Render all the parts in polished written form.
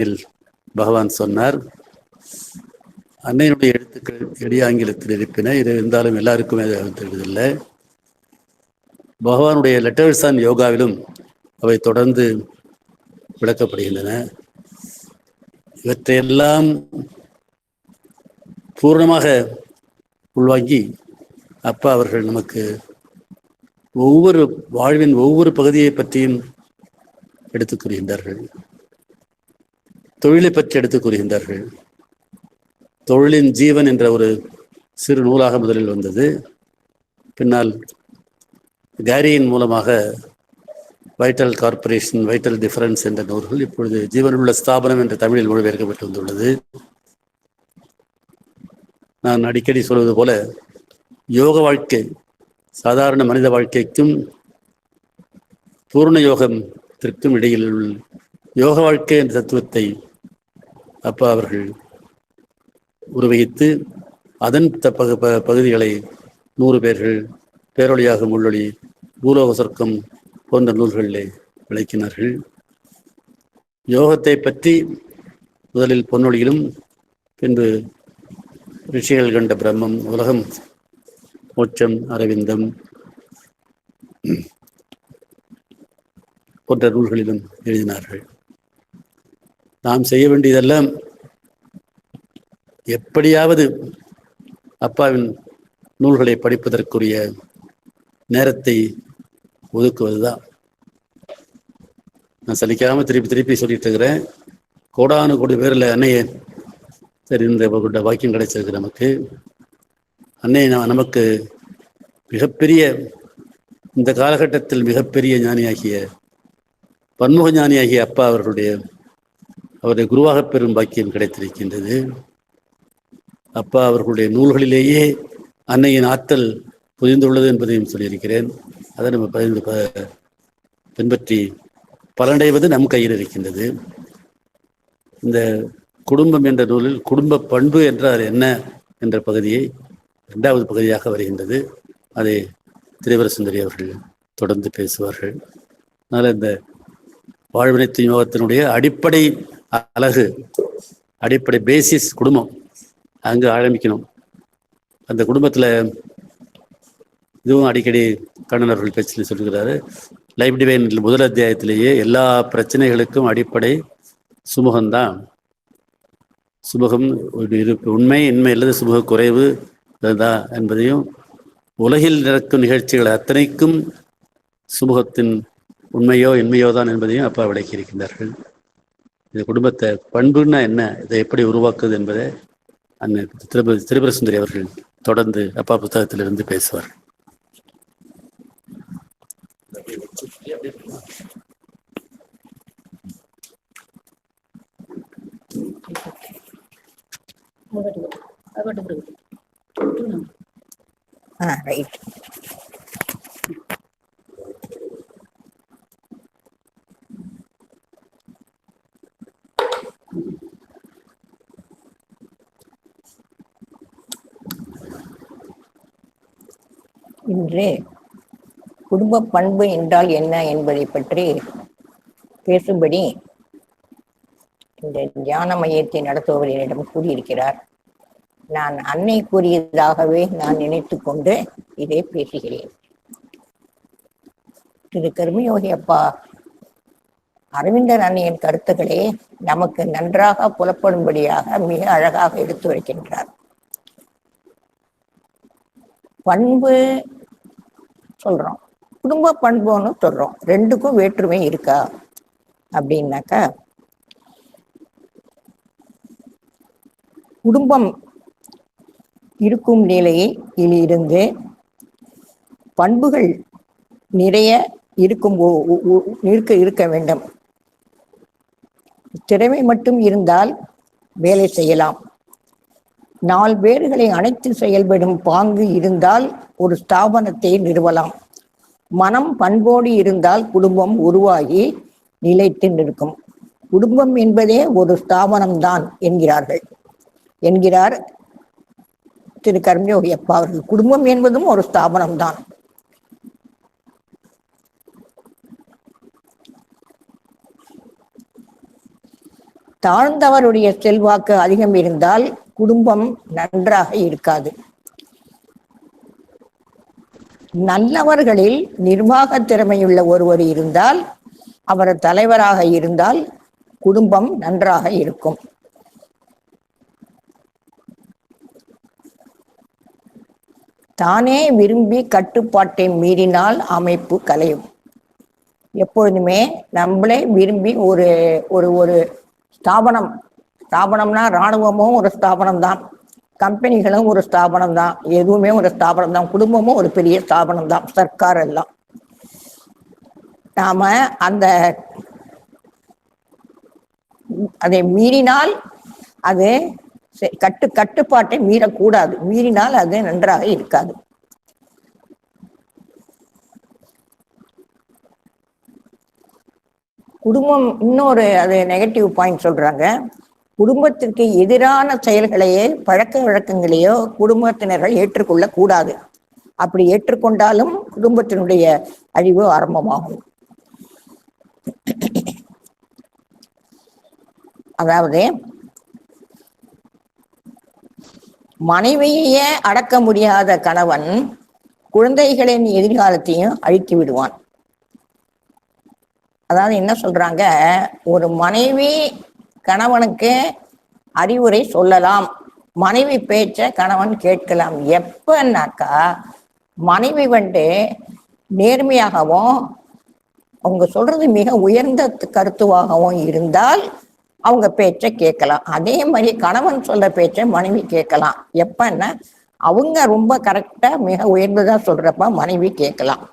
கீதையில் பகவான் சொன்னார், அன்னையினுடைய எழுத்துக்கள் எளிய ஆங்கிலத்தில் இருப்பின. இது இருந்தாலும் எல்லாருக்குமே தெரிவதில்லை. பகவானுடைய லெட்டர்ஸ் ஆன் யோகாவிலும் அவை தொடர்ந்து விளக்கப்படுகின்றன. இவற்றையெல்லாம் பூர்ணமாக உள்வாங்கி அப்பா அவர்கள் நமக்கு ஒவ்வொரு வாழ்வின் ஒவ்வொரு பகுதியை பற்றியும் எடுத்துக் கூறுகின்றார்கள். தொழிலை பற்றி எடுத்துக் கூறுகின்றார்கள். தொழிலின் ஜீவன் என்ற ஒரு சிறு நூலாக முதலில் வந்தது. பின்னால் கேரியின் மூலமாக வைட்டல் கார்பரேஷன், வைட்டல் டிஃபரன்ஸ் என்ற நூல்கள் இப்பொழுது ஜீவனுள்ள ஸ்தாபனம் என்ற தமிழில் மொழிபெயர்க்கப்பட்டு வந்துள்ளது. நான் அடிக்கடி சொல்வது போல, யோக வாழ்க்கை சாதாரண மனித வாழ்க்கைக்கும் பூர்ண யோகத்திற்கும் இடையில் யோக வாழ்க்கை என்ற தத்துவத்தை அப்பா அவர்கள் உருவகித்து அதன் பகுதிகளை 100 பேர்கள், பேரொழியாகும் உள்ளொளி, பூலோக சொர்க்கம் போன்ற நூல்களிலே விளக்கினார்கள். யோகத்தை பற்றி முதலில் பொன்னொழியிலும், பின்பு ரிஷிகள் கண்ட பிரம்மம், உலகம், மோட்சம், அரவிந்தம் போன்ற நூல்களிலும் எழுதினார்கள். நாம் செய்ய வேண்டியதெல்லாம் எப்படியாவது அப்பாவின் நூல்களை படிப்பதற்குரிய நேரத்தை ஒதுக்குவதுதான். நான் சலிக்காமல் திருப்பி சொல்லிட்டு இருக்கிறேன். கோடானு கோடி பேரில் அன்னையை தெரிந்த வாக்கியம் கிடைச்சிருக்கு நமக்கு. அன்னை நமக்கு மிகப்பெரிய, இந்த காலகட்டத்தில் மிகப்பெரிய ஞானியாகிய, பன்முக ஞானியாகிய அப்பா அவருடைய குருவாக பெறும் பாக்கியம் கிடைத்திருக்கின்றது. அப்பா அவர்களுடைய நூல்களிலேயே அன்னையின் ஆற்றல் புரிந்துள்ளது என்பதையும் சொல்லியிருக்கிறேன். அதை நம்ம பின்பற்றி பலனடைவது நம் கையில் இருக்கின்றது. இந்த குடும்பம் என்ற நூலில் குடும்ப பண்பு என்றால் என்ன என்ற பகுதியை 2வது பகுதியாக வருகின்றது. அதை திரிபுர சுந்தரி அவர்கள் தொடர்ந்து பேசுவார்கள். அதனால் இந்த வாழ்வினைத்து யோகத்தினுடைய அடிப்படை அழகு, அடிப்படை பேசிஸ் குடும்பம், அங்கு ஆரம்பிக்கணும். அந்த குடும்பத்தில் இதுவும் அடிக்கடி கண்ணன் அவர்கள் பேச்சில் சொல்லுகிறாரு. லைஃப் டிவைன் முதல் அத்தியாயத்திலேயே எல்லா பிரச்சனைகளுக்கும் அடிப்படை சுமூகம்தான். சுமூகம் உண்மை, இன்மை அல்லது சுமூக குறைவு தான் என்பதையும், உலகில் நடக்கும் நிகழ்ச்சிகள் அத்தனைக்கும் சுமூகத்தின் உண்மையோ இன்மையோ தான் என்பதையும் அப்பா விளக்கி இருக்கின்றார்கள். இந்த குடும்பத்தை பண்புன்னா என்ன, இதை எப்படி உருவாக்குது என்பதை அன்னை திரிபுர சுந்தரி அவர்கள் தொடர்ந்து அப்பா புத்தகத்திலிருந்து பேசுவார். ரைட். இன்று குடும்ப பண்பு என்றால் என்ன என்பதை பற்றி பேசும்படி இந்த தியான மையத்தை நடத்துபவர் என்னிடம் கூறியிருக்கிறார். நான் அன்னை கூறியதாகவே நான் நினைத்து கொண்டு இதை பேசுகிறேன். திரு கர்மயோகி அப்பா அரவிந்தர் அன்னையின் கருத்துக்களை நமக்கு நன்றாக புலப்படும்படியாக மிக அழகாக எடுத்து வைக்கின்றார். பண்பு சொல்றோம், குடும்ப பண்புன்னு சொல்றோம். ரெண்டுக்கும் வேற்றுமை இருக்கா அப்படின்னாக்கா, குடும்பம் இருக்கும் நிலையில் இருந்து பண்புகள் நிறைய இருக்க வேண்டும். திறமை மட்டும் இருந்தால் வேலை செய்யலாம். 4 பேர்களை அணைத்து செயல்படும் பாங்கு இருந்தால் ஒரு ஸ்தாபனத்தை நிறுவலாம். மனம் பண்போடு இருந்தால் குடும்பம் உருவாகி நிலைத்து நிற்கும். குடும்பம் என்பதே ஒரு ஸ்தாபனம்தான் என்கிறார் திரு கர்மயோகி அப்பா அவர்கள். குடும்பம் என்பதும் ஒரு ஸ்தாபனம்தான். தாழ்ந்தவருடைய செல்வாக்கு அதிகம் இருந்தால் குடும்பம் நன்றாக இருக்காது. நல்லவர்களில் நிர்வாக திறமையுள்ள ஒருவர் இருந்தால், அவர் தலைவராக இருந்தால் குடும்பம் நன்றாக இருக்கும். தானே விரும்பி கட்டுப்பாட்டை மீறினால் அமைப்பு கலையும். எப்பொழுதுமே நம்மளே விரும்பி ஒரு ஒரு ஒரு ஸ்தாபனம்னா இராணுவமும் ஒரு ஸ்தாபனம் தான், கம்பெனிகளும் ஒரு ஸ்தாபனம் தான், எதுவுமே ஒரு ஸ்தாபனம் தான், குடும்பமும் ஒரு பெரிய ஸ்தாபனம் தான், சர்க்கார் எல்லாம். நாம அதை மீறினால் அது கட்டுப்பாட்டை மீறக்கூடாது. மீறினால் அது நன்றாக இருக்காது. குடும்பம் இன்னொரு அது நெகட்டிவ் பாயிண்ட் சொல்றாங்க. குடும்பத்திற்கு எதிரான செயல்களையே பழக்க வழக்கங்களையோ குடும்பத்தினர்கள் ஏற்றுக்கொள்ள கூடாது. அப்படி ஏற்றுக்கொண்டாலும் குடும்பத்தினுடைய அழிவு ஆரம்பமாகும். அதாவது மனைவியே அடக்க முடியாத கணவன் குழந்தைகளின் எதிர்காலத்தையும் அழித்து விடுவான். அதாவது என்ன சொல்றாங்க, ஒரு மனைவி கணவனுக்கு அறிவுரை சொல்லலாம், மனைவி பேச்ச கணவன் கேட்கலாம். எப்பன்னாக்கா மனைவி நேர்மையாகவும் அவங்க சொல்றது மிக உயர்ந்த கருத்துவாகவும் இருந்தால் அவங்க பேச்ச கேட்கலாம். அதே மாதிரி கணவன் சொல்ற பேச்ச மனைவி கேட்கலாம். எப்பன்னா அவங்க ரொம்ப கரெக்டா மிக உயர்ந்ததா சொல்றப்ப மனைவி கேட்கலாம்.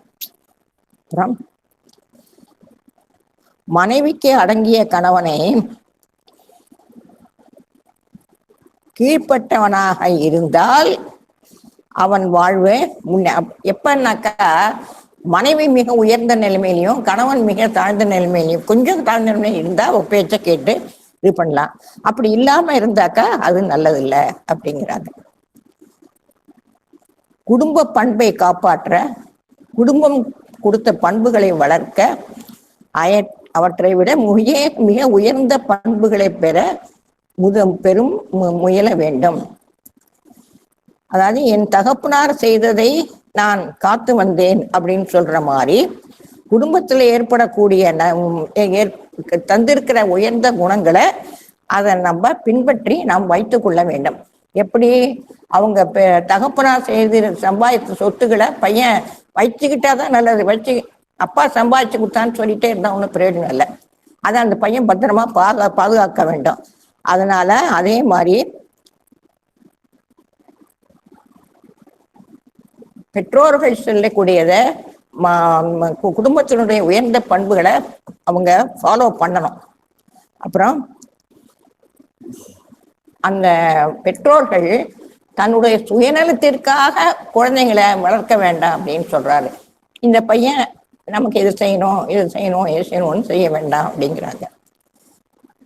அப்புறம் மனைவிக்கு அடங்கிய கணவனை கீழ்ப்பட்டவனாக இருந்தால் அவன் வாழ்வு எப்பன்னாக்கா மனைவி மிக உயர்ந்த நிலைமையிலையும் கணவன் மிக தாழ்ந்த நிலைமையிலையும் கொஞ்சம் தாழ்ந்த நிலைமையிலும் இருந்தா அவன் பேச்ச கேட்டு இது பண்ணலாம். அப்படி இல்லாம இருந்தாக்கா அது நல்லதில்லை அப்படிங்கிறாங்க. குடும்ப பண்பை காப்பாற்ற, குடும்பம் கொடுத்த பண்புகளை வளர்க்க, அவற்றை விட மிக உயர்ந்த பண்புகளை பெற பெரும் முயல வேண்டும். அதாவது என் தகப்பனார் செய்ததை நான் காத்து வந்தேன் அப்படின்னு சொல்ற மாதிரி குடும்பத்துல ஏற்படக்கூடிய தந்திருக்கிற உயர்ந்த குணங்களை அதை நம்ம பின்பற்றி நாம் வைத்துக் கொள்ள வேண்டும். எப்படி அவங்க தகப்பனார் செய்து சம்பாதித்த சொத்துக்களை பையன் வச்சுக்கிட்டாதான் நல்லது. அப்பா சம்பாதிச்சு கொடுத்தான்னு சொல்லிட்டே இருந்தா ஒன்றும் பிரயோஜனம் இல்லை. அதை அந்த பையன் பத்திரமா பாதுகாக்க வேண்டும். அதனால அதே மாதிரி பெற்றோர்கள் சொல்லக்கூடியத குடும்பத்தினுடைய உயர்ந்த பண்புகளை அவங்க ஃபாலோ பண்ணணும். அப்புறம் அந்த பெற்றோர்கள் தன்னுடைய சுயநலத்திற்காக குழந்தைங்களை வளர்க்க வேண்டாம் அப்படின்னு சொல்றாரு. இந்த பையன் நமக்கு இது செய்யணும் இது செய்யணும்னு செய்ய வேண்டாம் அப்படிங்கிறாங்க.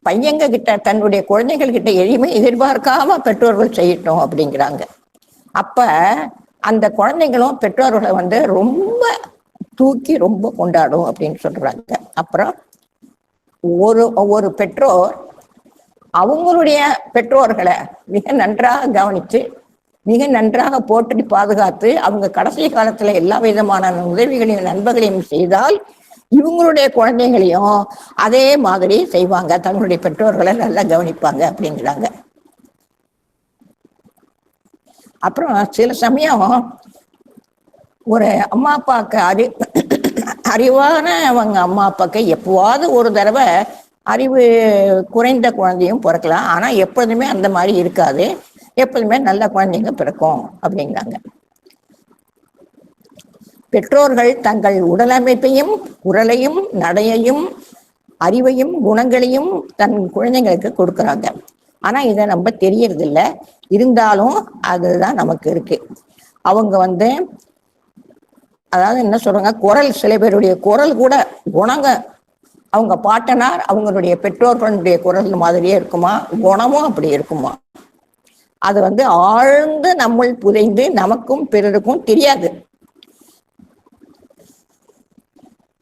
பையங்க கிட்ட தன்னுடைய குழந்தைகள் கிட்ட எதுவுமே எதிர்பார்க்காம பெற்றோர்கள் செய்யட்டும் அப்படிங்கிறாங்க. அப்ப அந்த குழந்தைங்களும் பெற்றோர்களை ரொம்ப தூக்கி ரொம்ப கொண்டாடும் அப்படின்னு சொல்றாங்க. அப்புறம் ஒரு பெற்றோர் அவங்களுடைய பெற்றோர்களை மிக நன்றாக கவனித்து மிக நன்றாக போற்றி பாதுகாத்து அவங்க கடைசி காலத்துல எல்லா விதமான உதவிகளையும் நண்பர்களையும் செய்தால் இவங்களுடைய குழந்தைகளையும் அதே மாதிரி செய்வாங்க, தங்களுடைய பெற்றோர்களை நல்லா கவனிப்பாங்க அப்படிங்கிறாங்க. அப்புறம் சில சமயம் ஒரு அம்மா அப்பாவுக்கு அறிவான அவங்க அம்மா அப்பாவுக்கு எப்போவாவது ஒரு தடவை அறிவு குறைந்த குழந்தையும் பிறக்கலாம். ஆனா எப்போதுமே அந்த மாதிரி இருக்காது, எப்போதுமே நல்ல குழந்தைங்க பிறக்கும் அப்படிங்கிறாங்க. பெற்றோர்கள் தங்கள் உடலமைப்பையும் குரலையும் நடையையும் அறிவையும் குணங்களையும் தன் குழந்தைங்களுக்கு கொடுக்குறாங்க. ஆனா இதை நம்ம தெரியறது இல்லை. இருந்தாலும் அதுதான் நமக்கு இருக்கு. அவங்க அதாவது என்ன சொல்றாங்க, குரல் சில பேருடைய குரல் கூட குணங்க அவங்க பாட்டனார் அவங்களுடைய பெற்றோர்களுடைய குரல் மாதிரியே இருக்குமா, குணமும் அப்படி இருக்குமா. அது ஆழ்ந்து நம்மள் புதைந்து நமக்கும் பிறருக்கும் தெரியாது.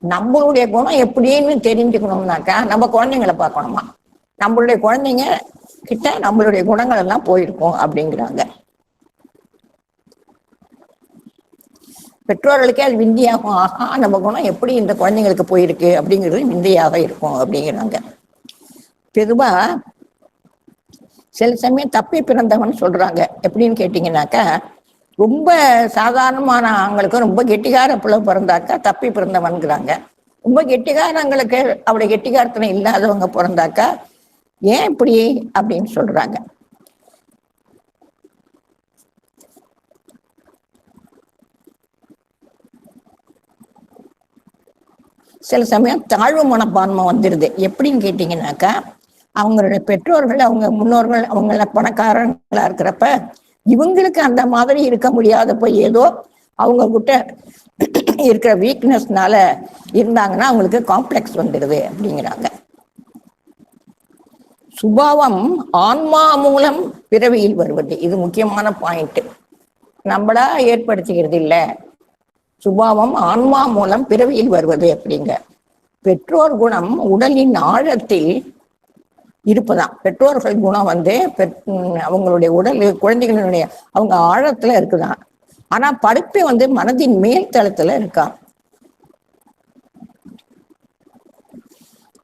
நம்மளுடைய குணம் எப்படின்னு தெரிஞ்சுக்கணும்னாக்கா நம்ம குழந்தைங்களை பார்க்கணுமா. நம்மளுடைய குழந்தைங்க கிட்ட நம்மளுடைய குணங்கள் எல்லாம் போயிருக்கும் அப்படிங்கிறாங்க. பெற்றோர்களுக்கே அது விந்தியாகும். ஆஹா, நம்ம குணம் எப்படி இந்த குழந்தைங்களுக்கு போயிருக்கு அப்படிங்கிறது விந்தையாக இருக்கும் அப்படிங்கிறாங்க. பொதுவா சில சமயம் தப்பி பிறந்தவன் சொல்றாங்க. எப்படின்னு கேட்டீங்கன்னாக்கா, ரொம்ப சாதாரணமான ஆண்களுக்கு ரொம்ப கெட்டிகார பிள்ளை பிறந்தாக்கா தப்பி பிறந்தவன்கிறாங்க. ரொம்ப கெட்டிகாரங்களுக்கு அவருடைய கெட்டிகாரத்தனை இல்லாதவங்க பிறந்தாக்கா ஏன் இப்படி அப்படின்னு சொல்றாங்க. சில சமயம் தாழ்வு மனப்பான்மை வந்துடுது. எப்படின்னு கேட்டீங்கன்னாக்கா, அவங்களுடைய பெற்றோர்கள், அவங்க முன்னோர்கள், அவங்கள பணக்காரங்களா இருக்கிறப்ப இவங்களுக்கு அந்த மாதிரி இருக்க முடியாதப்ப ஏதோ அவங்க கிட்ட இருக்கிற வீக்னஸ்னால இருந்தாங்கன்னா அவங்களுக்கு காம்ப்ளெக்ஸ் வந்துடுது அப்படிங்கிறாங்க. சுபாவம் ஆன்மா மூலம் பிறவியில் வருவது, இது முக்கியமான பாயிண்ட். நம்மளா ஏற்படுத்திக்கிறது இல்லை, சுபாவம் ஆன்மா மூலம் பிறவியில் வருவது அப்படிங்க. பெற்றோர் குணம் உடலின் ஆழத்தில் இருப்பதான். பெற்றோர்கள் குணம் வந்து அவங்களுடைய உடல் குழந்தைகளுடைய அவங்க ஆழத்துல இருக்குதான். ஆனா படைப்பு வந்து மனதின் மேல் தளத்துல இருக்கா.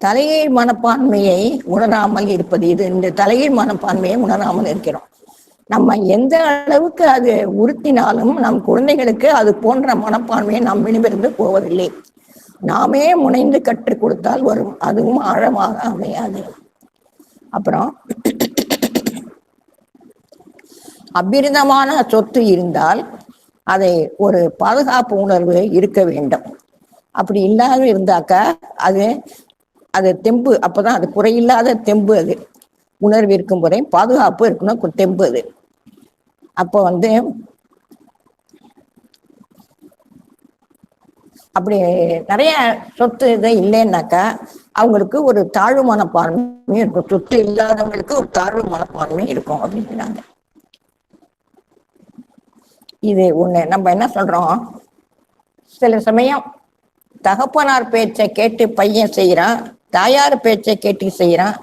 தலைகீழ் மனப்பான்மையை உணராமல் இருப்பது, இது இந்த தலைகீழ் மனப்பான்மையை உணராமல் இருக்கிறோம். நம்ம எந்த அளவுக்கு அது உறுத்தினாலும் நம் குழந்தைகளுக்கு அது போன்ற மனப்பான்மையை நாம் வெளியிருந்து போவதில்லை. நாமே முனைந்து கற்றுக் கொடுத்தால் வரும், அதுவும் ஆழமாக அமையாது. அப்புறம் அபிரிதமான சொத்து இருந்தால் அதை ஒரு பாதுகாப்பு உணர்வு இருக்க வேண்டும். அப்படி இல்லாத இருந்தாக்கா அது அது தெம்பு, அப்பதான் அது குறையில்லாத தெம்பு. அது உணர்வு இருக்கும் போதே பாதுகாப்பு இருக்கணும், தெம்பு அது. அப்போ வந்து அப்படி நிறைய சொத்து இது இல்லைன்னாக்கா அவங்களுக்கு ஒரு தாழ்வு மனப்பான்மை இருக்கும். சொத்து இல்லாதவங்களுக்கு ஒரு தாழ்வு மனப்பான்மை இருக்கும் அப்படிங்கிறாங்க. இது ஒண்ணு. நம்ம என்ன சொல்றோம், சில சமயம் தகப்பனார் பேச்சை கேட்டு பையன் செய்யறான், தாயார் பேச்சை கேட்டு செய்யறான்.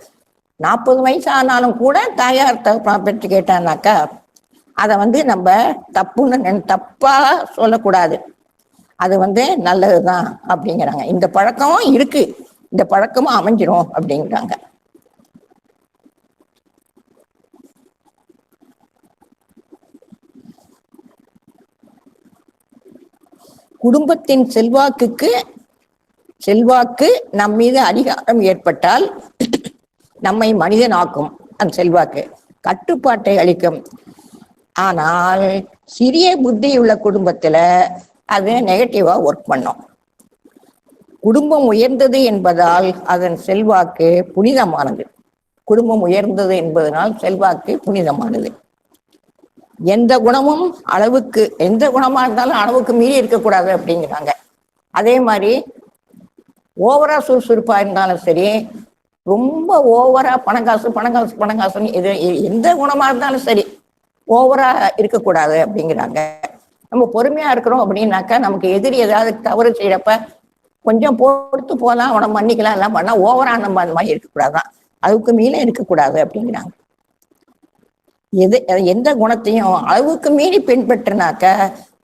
40 வயசு ஆனாலும் கூட தாயார் தகப்பனார் பேச்சு கேட்டான்னாக்கா அதை வந்து நம்ம தப்பா சொல்லக்கூடாது. அது வந்து நல்லதுதான் அப்படிங்கிறாங்க. இந்த பழக்கமும் இருக்கு, இந்த பழக்கமும் அமைஞ்சிரும் அப்படிங்கிறாங்க. குடும்பத்தின் செல்வாக்கு நம் மீது அதிகாரம் ஏற்பட்டால் நம்மை மனிதனாக்கும். அந்த செல்வாக்கு கட்டுப்பாட்டை அளிக்கும். ஆனால் சிறிய புத்தி உள்ள குடும்பத்துல அது நெகட்டிவா ஒர்க் பண்ணும். குடும்பம் உயர்ந்தது என்பதால் அதன் செல்வாக்கு புனிதமானது. குடும்பம் உயர்ந்தது என்பதனால் செல்வாக்கு புனிதமானது. எந்த குணமும் அளவுக்கு, எந்த குணமா இருந்தாலும் அளவுக்கு மீறி இருக்கக்கூடாது அப்படிங்கிறாங்க. அதே மாதிரி ஓவரா சுறுசுறுப்பா இருந்தாலும் சரி, ரொம்ப ஓவரா பணங்காசுன்னு இது எந்த குணமா இருந்தாலும் சரி ஓவரா இருக்கக்கூடாது அப்படிங்கிறாங்க. நம்ம பொறுமையா இருக்கிறோம் அப்படின்னாக்கா நமக்கு எதிரி ஏதாவது தவறு செய்யறப்ப கொஞ்சம் பொறுத்து போலாம், அவனை மன்னிக்கலாம், எல்லாம் பண்ணா ஓவரா நம்ம அந்த மாதிரி இருக்கக்கூடாதான், அளவுக்கு மீறி இருக்கக்கூடாது அப்படிங்கிறாங்க. எந்த குணத்தையும் அளவுக்கு மீறி பின்பற்றினாக்க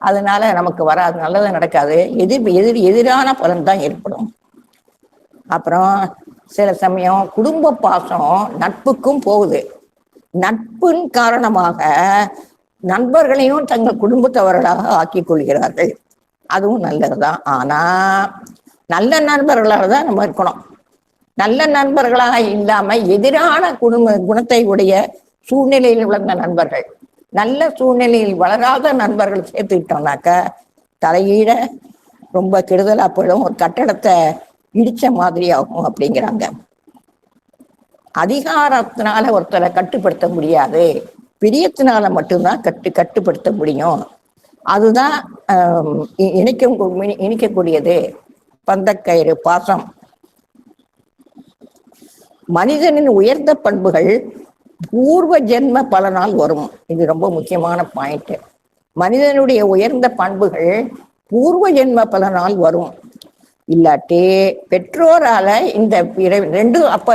அதனால நமக்கு வராது, நல்லது நடக்காது, எதிரான பலன் தான் ஏற்படும். அப்புறம் சில சமயம் குடும்ப பாசம் நட்புக்கும் போகுது. நட்பின் காரணமாக நண்பர்களையும் தங்கள் குடும்பத்தவர்களாக ஆக்கிக் கொள்கிறார்கள். அதுவும் நல்லதுதான். ஆனா நல்ல நண்பர்களாக தான் நம்ம இருக்கணும். நல்ல நண்பர்களாக இல்லாம எதிரான குணத்தை உடைய சூழ்நிலையில் வளர்ந்த நண்பர்கள், நல்ல சூழ்நிலையில் வளராத நண்பர்கள் சேர்த்துக்கிட்டோம்னாக்க தலையீழ ரொம்ப கெடுதலா போயிடும், ஒரு கட்டடத்தை இடிச்ச மாதிரி ஆகும் அப்படிங்கிறாங்க. அதிகாரத்தினால ஒருத்தரை கட்டுப்படுத்த முடியாது, பிரியத்தினால மட்டும்தான் கட்டுப்படுத்த முடியும். அதுதான் இணைக்கக்கூடியது பந்தக்கயிறு, பாசம். மனிதனின் உயர்ந்த பண்புகள் பூர்வ ஜென்ம பலனால் வரும். இது ரொம்ப முக்கியமான பாயிண்ட். மனிதனுடைய உயர்ந்த பண்புகள் பூர்வ ஜென்ம பலனால் வரும். இல்லாட்டி பெற்றோரால இந்த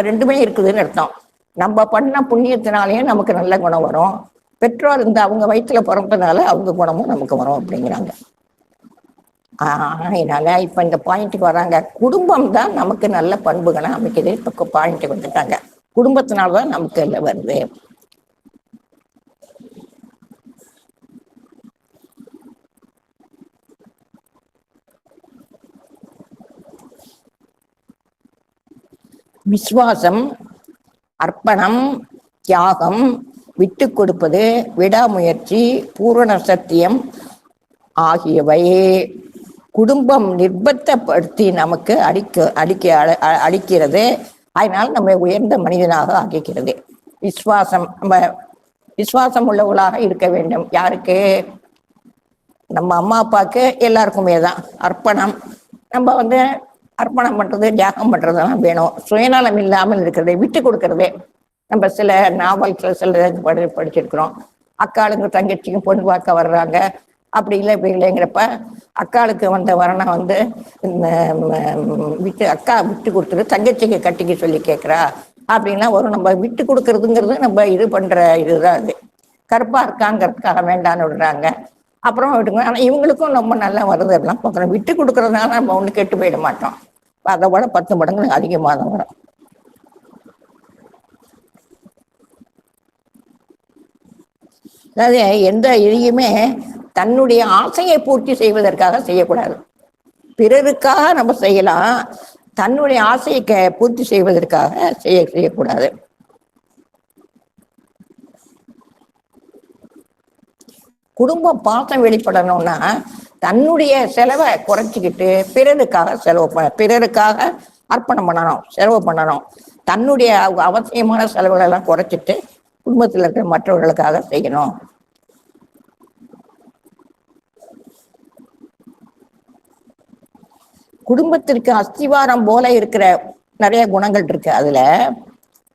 ரெண்டுமே இருக்குதுன்னு அர்த்தம். நம்ம பண்ண புண்ணியத்தினாலேயே நமக்கு நல்ல குணம் வரும். பெற்றோர் இந்த அவங்க வயிற்றுல பிறந்தனால அவங்க குணமும் நமக்கு வரும் அப்படிங்கிறாங்க. அதனால இப்ப இந்த பாயிண்ட்டுக்கு வராங்க. குடும்பம் தான் நமக்கு நல்ல பண்புகளை அமைக்குது. இப்ப பாயிண்ட்டுக்கு வந்துட்டாங்க. குடும்பத்தினால்தான் நமக்கு எல்லாம் வருது. விசுவாசம், அர்ப்பணம், தியாகம், விட்டு கொடுப்பது, விடாமுயற்சி, பூரண சத்தியம் ஆகியவை குடும்பம் நிர்பந்தப்படுத்தி நமக்கு அளிக்கிறது. அதனால் நம்ம உயர்ந்த மனிதனாக ஆக்கிக்கிறது. விசுவாசம், நம்ம விசுவாசம் உள்ளவர்களாக இருக்க வேண்டும். யாருக்கு? நம்ம அம்மா அப்பாவுக்கு எல்லாருக்குமே தான். அர்ப்பணம், நம்ம அர்ப்பணம் பண்றது, தியாகம் பண்றதெல்லாம் வேணும். சுயநலம் இல்லாமல் இருக்கிறது, விட்டு கொடுக்கறது. நம்ம சில நாவல்கள் சில படிச்சிருக்கிறோம். அக்காளுங்க தங்கச்சிக்கும் பொண்ணு பார்க்க வர்றாங்க, அப்படி இல்லை இப்படி இல்லைங்கிறப்ப அக்காளுக்கு வந்த வரனை அக்கா விட்டு கொடுத்துட்டு தங்கச்சிக்கு கட்டிக்க சொல்லி கேட்குறா அப்படின்னா நம்ம விட்டு கொடுக்கறதுங்கிறது நம்ம இது பண்ற இதுதான். அது கருப்பா இருக்காங்கிறதுக்காக வேண்டான்னு விடுறாங்க. அப்புறம் விட்டுங்க. ஆனால் இவங்களுக்கும் ரொம்ப நல்லா வருது. எல்லாம் பார்க்குறோம். விட்டு கொடுக்கறதுனால நம்ம ஒன்று கெட்டு போயிட மாட்டோம். அதை விட 10 மடங்கு அதிகமாக தான் வரும். அதாவது எந்த இதையுமே தன்னுடைய ஆசையை பூர்த்தி செய்வதற்காக செய்யக்கூடாது. பிறருக்காக நம்ம செய்யலாம், தன்னுடைய ஆசையை பூர்த்தி செய்வதற்காக செய்யக்கூடாது. குடும்ப பாசம் வெளிப்படணும்னா தன்னுடைய செலவை குறைச்சிக்கிட்டு பிறருக்காக அர்ப்பணம் பண்ணணும், செலவு பண்ணணும். தன்னுடைய அவசியமான செலவுகள் எல்லாம் குறைச்சிட்டு குடும்பத்தில் இருக்கிற மற்றவர்களுக்காக செய்யணும். குடும்பத்திற்கு அஸ்திவாரம் போல இருக்கிற நிறைய குணங்கள் இருக்கு. அதுல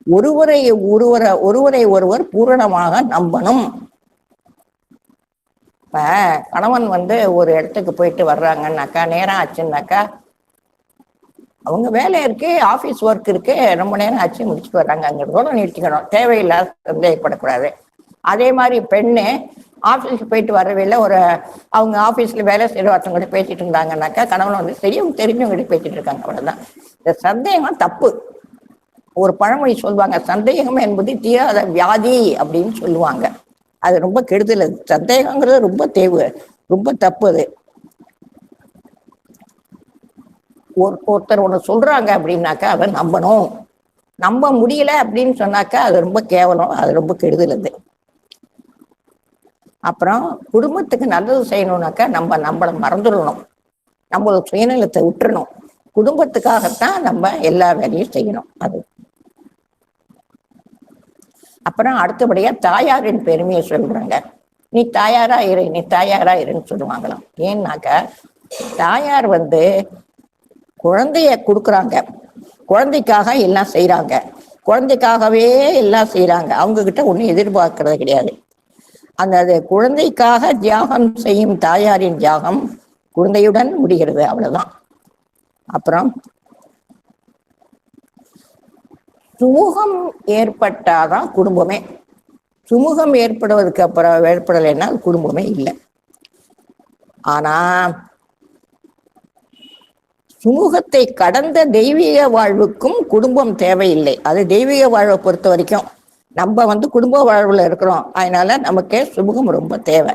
ஒருவரை ஒருவர் பூரணமாக நம்பணும். இப்ப கணவன் ஒரு இடத்துக்கு போயிட்டு வர்றாங்கன்னாக்கா, நேரம் ஆச்சுன்னாக்கா, அவங்க வேலை இருக்கு, ஆபீஸ் ஒர்க் இருக்கு, ரொம்ப நேரம் ஆச்சு முடிச்சுட்டு வர்றாங்க, அங்கிறதோட நிறுத்திக்கணும். தேவையில்லாத சந்தேகப்படக்கூடாது. அதே மாதிரி பெண்ணு ஆஃபீஸுக்கு போயிட்டு வரவில்லை, அவங்க ஆஃபீஸில் வேலை செய்கிற ஒருத்தவங்ககிட்ட பேசிட்டு இருந்தாங்கன்னாக்கா, கணவன் தெரிஞ்சவங்ககிட்ட பேசிட்டு இருக்காங்க, அவ்வளோதான். இந்த சந்தேகம் தப்பு. ஒரு பழமொழி சொல்லுவாங்க, சந்தேகம் என்பது தீராத வியாதி அப்படின்னு சொல்லுவாங்க. அது ரொம்ப கெடுதல். அது சந்தேகங்கிறது ரொம்ப தப்பு. அது ஒருத்தர் ஒன்று சொல்றாங்க அப்படின்னாக்கா அதை நம்பணும். நம்ப முடியல அப்படின்னு சொன்னாக்கா அது ரொம்ப கேவலம், அது ரொம்ப கெடுதல். அது அப்புறம் குடும்பத்துக்கு நல்லது செய்யணும்னாக்கா நம்மளை மறந்துடணும், நம்மளோட சுயநலத்தை விட்டுறணும். குடும்பத்துக்காகத்தான் நம்ம எல்லா வேலையும் செய்யணும். அது அப்புறம் அடுத்தபடியா தாயாரின் பெருமையை சொல்றாங்க. நீ தாயாரா இருன்னு சொல்லுவாங்களாம். ஏன்னாக்கா தாயார் குழந்தைய கொடுக்குறாங்க, குழந்தைக்காக எல்லாம் செய்யறாங்க, குழந்தைக்காகவே எல்லாம் செய்யறாங்க. அவங்க கிட்ட ஒன்றும் எதிர்பார்க்கறது கிடையாது. அந்த குழந்தைக்காக தியாகம் செய்யும் தாயாரின் தியாகம் குழந்தையுடன் முடிகிறது, அவ்வளவுதான். அப்புறம் சுமூகம் ஏற்பட்டாதான் குடும்பமே. சுமூகம் ஏற்படுவதற்கு அப்புறம் ஏற்படலைன்னா குடும்பமே இல்லை. ஆனா சுமூகத்தை கடந்த தெய்வீக வாழ்வுக்கும் குடும்பம் தேவையில்லை. அது தெய்வீக வாழ்வை பொறுத்த வரைக்கும் நம்ம குடும்ப வாழ்வுல இருக்கிறோம், அதனால நமக்கு சுமூகம் ரொம்ப தேவை.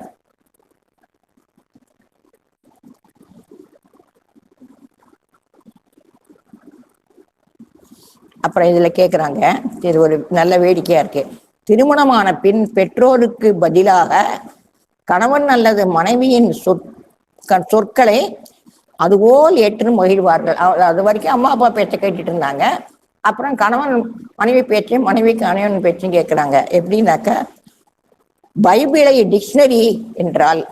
அப்புறம் இதுல கேக்குறாங்க, இது ஒரு நல்ல வேடிக்கையா இருக்கு. திருமணமான பின் பெற்றோருக்கு பதிலாக கணவன் அல்லது மனைவியின் சொற்களை அதுபோல் ஏற்று மகிழ்வார்கள். அது வரைக்கும் அம்மா அப்பா பேச்சை கேட்டுட்டு இருந்தாங்க. அப்புறம் கணவன் மனைவி பேச்சையும் மனைவி கணவன் பேச்சையும் கேட்கிறாங்க. எப்படின்னாக்கா, பைபிளை டிக்ஷனரி என்றால்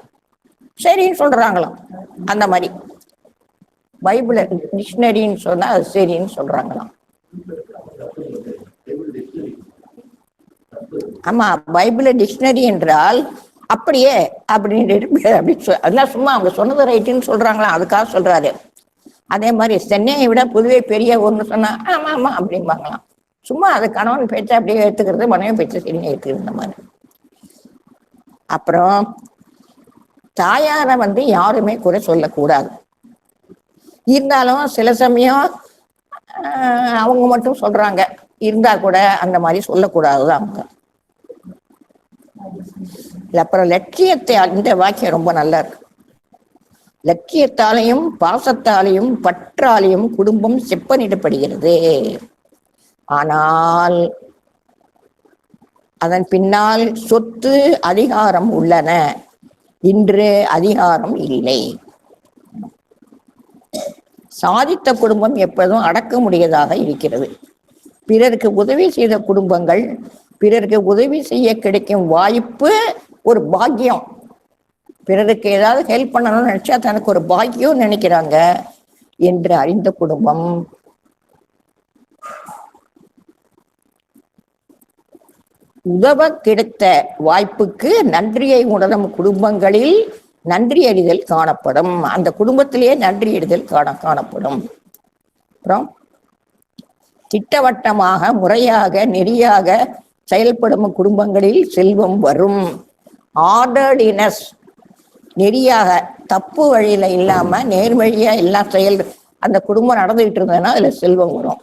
சரின்னு சொல்றாங்களாம். அந்த மாதிரி பைபிளை டிக்ஷனரின்னு சொன்னா அது சரின்னு சொல்றாங்களாம். ஆமா, பைபிள டிக்ஷனரி என்றால் அப்படியே அதெல்லாம் சும்மா அவங்க சொன்னது ரைட்டுன்னு சொல்றாங்களா, அதுக்காக சொல்றாரு. அதே மாதிரி சென்னையை விட புதுவை பெரிய ஒன்று சொன்னா ஆமா ஆமா அப்படிம்பாங்களாம். சும்மா அது கணவன் பேச்சை அப்படியே ஏற்றுக்கிறது, மனைவி பேச்சை சரிங்க ஏற்றுக்கிறது இந்த மாதிரி. அப்புறம் தாயாரை யாருமே குறை சொல்லக்கூடாது. இருந்தாலும் சில சமயம் அவங்க மட்டும் சொல்றாங்க, இருந்தா கூட அந்த மாதிரி சொல்லக்கூடாது அவங்க. அப்புறம் லட்சியத்தை, இந்த வாக்கியம் ரொம்ப நல்லா இருக்கு. லட்சியத்தாலையும் பாசத்தாலையும் பற்றாலையும் குடும்பம் செப்பனிடப்படுகிறது. ஆனால் அதன் பின்னால் சொத்து அதிகாரம் உள்ளன. இன்று அதிகாரம் இல்லை. சாதித்த குடும்பம் எப்போதும் அடக்க முடியாததாக இருக்கிறது. பிறருக்கு உதவி செய்த குடும்பங்கள், பிறருக்கு உதவி செய்ய கிடைக்கும் வாய்ப்பு ஒரு பாக்கியம். பிறருக்கு ஏதாவது ஹெல்ப் பண்ணணும்னு நினைச்சா தனக்கு ஒரு பாக்கியம் நினைக்கிறாங்க என்று அறிந்த குடும்பம் உதவ கிடைத்த வாய்ப்புக்கு நன்றியை உணரும் குடும்பங்களில் நன்றி அறிதல் காணப்படும். அந்த குடும்பத்திலேயே நன்றி அறிதல் காணப்படும். அப்புறம் திட்டவட்டமாக முறையாக நெறியாக செயல்படும் குடும்பங்களில் செல்வம் வரும். ஆர்டர்டினஸ், நெறியாக தப்பு வழியில இல்லாம நேர்வழியா எல்லாம் அந்த குடும்பம் நடந்துகிட்டு இருந்ததுன்னா அதுல செல்வம் வரும்.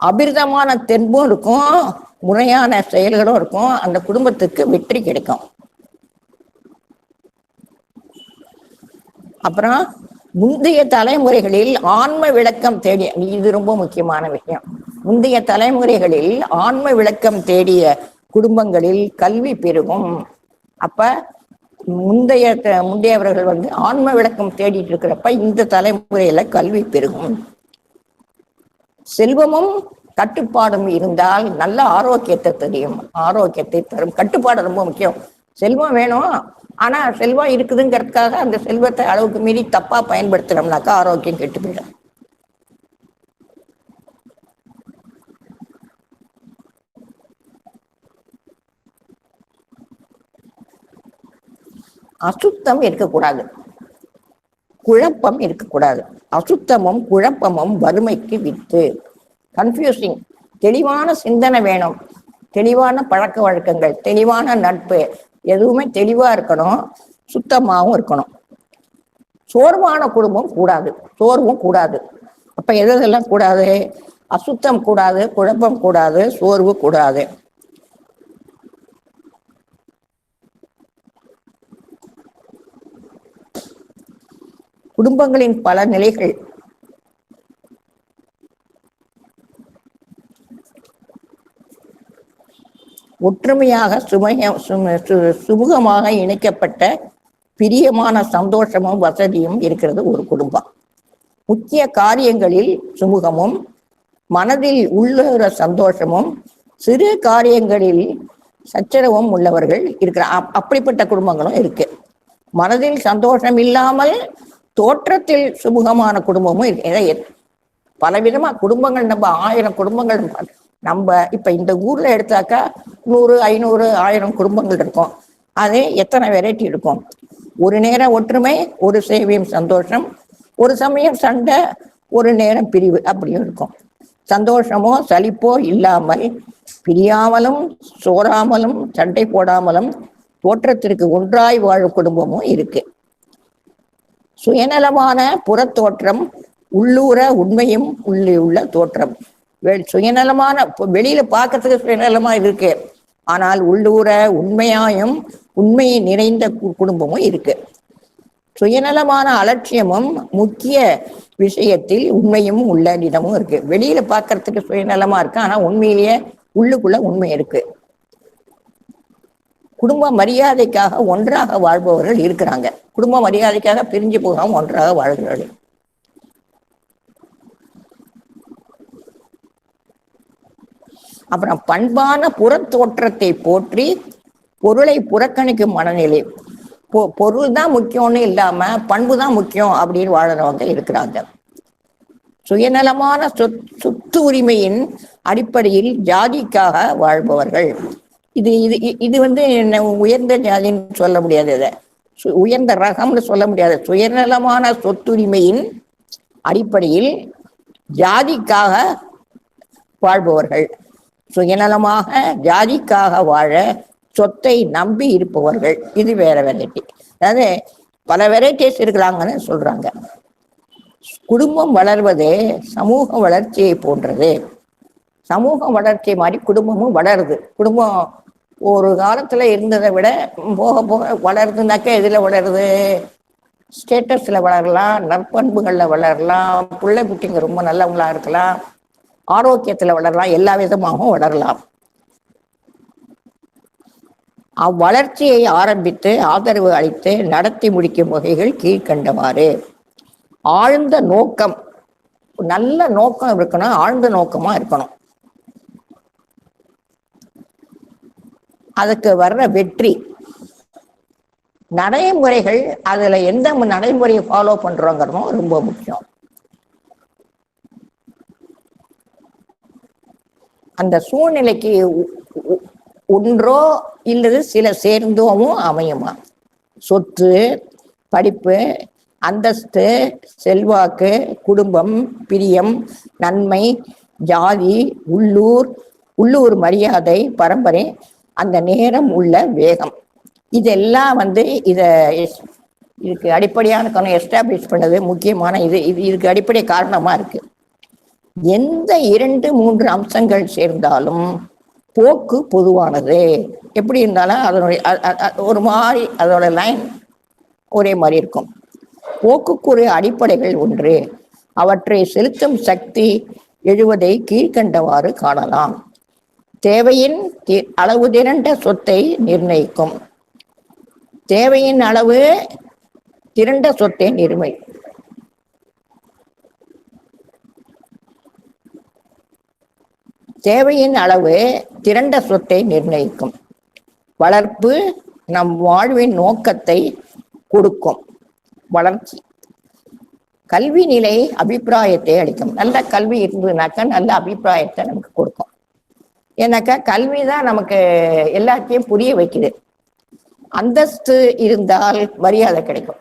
அபிர்தமான தென்பும் இருக்கும், முறையான செயல்களும் இருக்கும். அந்த குடும்பத்துக்கு வெற்றி கிடைக்கும். அப்புறம் முந்தைய தலைமுறைகளில் ஆன்ம விளக்கம் தேடிய, இது ரொம்ப முக்கியமான விஷயம், முந்தைய தலைமுறைகளில் ஆன்ம விளக்கம் தேடிய குடும்பங்களில் கல்வி பெருகும். அப்ப முந்தையவர்கள் ஆன்ம விளக்கம் தேடிட்டு இருக்கிறப்ப இந்த தலைமுறையில கல்வி பெருகும். செல்வமும் கட்டுப்பாடும் இருந்தால் நல்ல ஆரோக்கியத்தை தெரியும், ஆரோக்கியத்தை தரும். கட்டுப்பாடு ரொம்ப முக்கியம். செல்வம் வேணும், ஆனா செல்வம் இருக்குதுங்கிறதுக்காக அந்த செல்வத்தை அளவுக்கு மீறி தப்பா பயன்படுத்துறோம்னாக்கா ஆரோக்கியம் கெட்டு போயிடும். அசுத்தம் இருக்கக்கூடாது, குழப்பம் இருக்கக்கூடாது. அசுத்தமும் குழப்பமும் வறுமைக்கு வித்து. கன்ஃபியூசிங், தெளிவான சிந்தனை வேணும், தெளிவான பழக்க வழக்கங்கள், தெளிவான நட்பு, எதுவுமே தெளிவா இருக்கணும், சுத்தமாகவும் இருக்கணும். சோர்வான குடும்பம் கூடாது, சோர்வும் கூடாது. அப்ப எதெல்லாம் கூடாது? அசுத்தம் கூடாது, குழப்பம் கூடாது, சோர்வு கூடாது. குடும்பங்களின் பல நிலைகள். ஒற்றுமையாக சுமூகமாக இணைக்கப்பட்ட பிரியமான சந்தோஷமும் வசதியும் இருக்கிறது ஒரு குடும்பம். முக்கிய காரியங்களில் சுமூகமும் மனதில் உள்ளுற சந்தோஷமும் சிறு காரியங்களில் சச்சரவும் உள்ளவர்கள் இருக்கிற அப்படிப்பட்ட குடும்பங்களும் இருக்கு. மனதில் சந்தோஷம் இல்லாமல் தோற்றத்தில் சுமூகமான குடும்பமும் இருக்கு. பலவிதமா குடும்பங்கள், நம்ம 1000 குடும்பங்கள், நம்ம இப்ப இந்த ஊர்ல எடுத்தாக்கா 100, 500, 1000 குடும்பங்கள் இருக்கும். அது எத்தனை வெரைட்டி இருக்கும். ஒரு நேரம் ஒற்றுமை, ஒரு சேவையும் சந்தோஷம், ஒரு சமயம் சண்டை, ஒரு நேரம் பிரிவு, அப்படியும் இருக்கும். சந்தோஷமோ சலிப்போ இல்லாமல், பிரியாமலும் சோறாமலும் சண்டை போடாமலும் தோற்றத்திற்கு ஒன்றாய் வாழும் குடும்பமும் இருக்கு. சுயநலமான புறத்தோற்றம், உள்ளூர உண்மையும் உள்ள தோற்றம். சுயநலமான, வெளியில பார்க்கறதுக்கு சுயநலமா இருக்கு, ஆனால் உள்ளூர உண்மையாயும் உண்மையை நிறைந்த குடும்பமும் இருக்கு. சுயநலமான அலட்சியமும் முக்கிய விஷயத்தில் உண்மையும் உள்ள இடமும் இருக்கு. வெளியில பார்க்கறதுக்கு சுயநலமா இருக்கு, ஆனா உண்மையிலேயே உள்ளுக்குள்ள உண்மை இருக்கு. குடும்ப மரியாதைக்காக ஒன்றாக வாழ்பவர்கள் இருக்கிறாங்க. குடும்ப மரியாதைக்காக பிரிஞ்சு போகாம ஒன்றாக வாழ்கிறார்கள். அப்புறம் பண்பான புறத்தோற்றத்தை போற்றி பொருளை புறக்கணிக்கும் மனநிலை. பொருள் தான் முக்கியம்னு இல்லாம பண்பு தான் முக்கியம் அப்படின்னு வாழறவங்க இருக்கிறாங்க. சுயநலமான சொத்து உரிமையின் அடிப்படையில் ஜாதிக்காக வாழ்பவர்கள். இது இது இது உயர்ந்த ஜாதின்னு சொல்ல முடியாது, இதை உயர்ந்த ரகம்னு சொல்ல முடியாது. சுயநலமான சொத்துரிமையின் அடிப்படையில் ஜாதிக்காக வாழ்பவர்கள். சுயநலமாக ஜாதிக்காக வாழ சொத்தை நம்பி இருப்பவர்கள். இது வேற வெரைட்டி. அதாவது பல வெரைட்டிஸ் இருக்கிறாங்கன்னு சொல்றாங்க. குடும்பம் வளர்வது சமூக வளர்ச்சியை போன்றது. சமூக வளர்ச்சி மாதிரி குடும்பமும் வளருது. குடும்பம் ஒரு காலத்துல இருந்ததை விட போக போக வளருதுனாக்கா எதுல வளருது? ஸ்டேட்டஸ்ல வளரலாம், நற்பண்புகள்ல வளரலாம், பிள்ளை குட்டிங்க ரொம்ப நல்லவங்களா இருக்கலாம், ஆரோக்கியத்துல வளரலாம், எல்லா விதமாகவும் வளரலாம். அவ்வளர்ச்சியை ஆரம்பித்து ஆதரவு அளித்து நடத்தி முடிக்கும் வகைகள் கீழ்கண்டவாறு. ஆழ்ந்த நோக்கம், நல்ல நோக்கம் இருக்கணும், ஆழ்ந்த நோக்கமா இருக்கணும். அதுக்கு வர்ற வெற்றி நடைமுறைகள், அதுல எந்த நடைமுறையை ஃபாலோ பண்றோங்கிறதும் ரொம்ப முக்கியம். அந்த சூழ்நிலைக்கு ஒன்றோ இல்லது சில சேர்ந்தோவும் அமையுமா. சொத்து, படிப்பு, அந்தஸ்து, செல்வாக்கு, குடும்பம், பிரியம், நன்மை, ஜாதி, உள்ளூர் மரியாதை, பரம்பரை, அந்த நேரம் உள்ள வேகம், இதெல்லாம் இதுக்கு அடிப்படையான எஸ்டாப்ளிஷ் பண்ணது முக்கியமான இதுக்கு அடிப்படை காரணமா இருக்கு. எந்த 2-3 அம்சங்கள் சேர்ந்தாலும் போக்கு பொதுவானது. எப்படி இருந்தாலும் அதனுடைய ஒரு மாதிரி அதோட லைன் ஒரே மாதிரி இருக்கும். போக்குக்குரிய அடிப்படைகள் ஒன்று. அவற்றை செலுத்தும் சக்தி எழுவதை கீழ்கண்டவாறு காணலாம். தேவையின் அளவு திரண்ட சொத்தை நிர்ணயிக்கும். தேவையின் அளவு திரண்ட சொத்தை தேவையின் அளவு திரண்ட சொத்தை நிர்ணயிக்கும். வளர்ப்பு நம் வாழ்வின் நோக்கத்தை கொடுக்கும். வளர்ச்சி கல்வி நிலை அபிப்பிராயத்தை அளிக்கும். நல்ல கல்வி இருந்ததுனாக்கா நல்ல அபிப்பிராயத்தை நமக்கு கொடுக்கும். ஏன்னாக்கா கல்வி தான் நமக்கு எல்லாத்தையும் புரிய வைக்குது. அந்தஸ்து இருந்தால் மரியாதை கிடைக்கும்.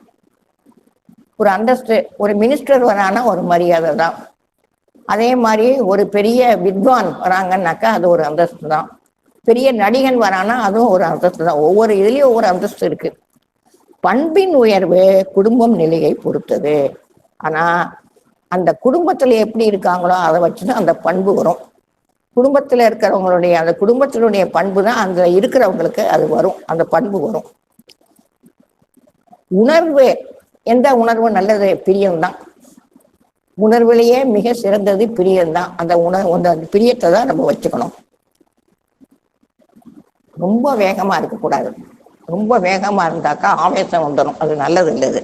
ஒரு அந்தஸ்து, ஒரு மினிஸ்டர் வரானா ஒரு மரியாதை தான். அதே மாதிரி ஒரு பெரிய வித்வான் வராங்கன்னாக்கா அது ஒரு அந்தஸ்து தான். பெரிய நடிகன் வரானா அதுவும் ஒரு அந்தஸ்து தான். ஒவ்வொரு இதுலயும் ஒவ்வொரு அந்தஸ்து இருக்கு. பண்பின் உயர்வு குடும்பம் நிலையை பொறுத்தது. ஆனா அந்த குடும்பத்துல எப்படி இருக்காங்களோ அதை வச்சுதான் அந்த பண்பு வரும். குடும்பத்துல இருக்கிறவங்களுடைய அந்த குடும்பத்தினுடைய பண்பு தான் அந்த இருக்கிறவங்களுக்கு அது வரும், அந்த பண்பு வரும். உணர்வு, எந்த உணர்வு நல்லது? பிரியம்தான். உணர்வுலேயே மிக சிறந்தது பிரியம்தான். அந்த பிரியத்தை தான் நம்ம வச்சுக்கணும். ரொம்ப வேகமா இருக்கக்கூடாது. ரொம்ப வேகமா இருந்தாக்கா ஆவேசம் வந்துடும், அது நல்லது இல்லது.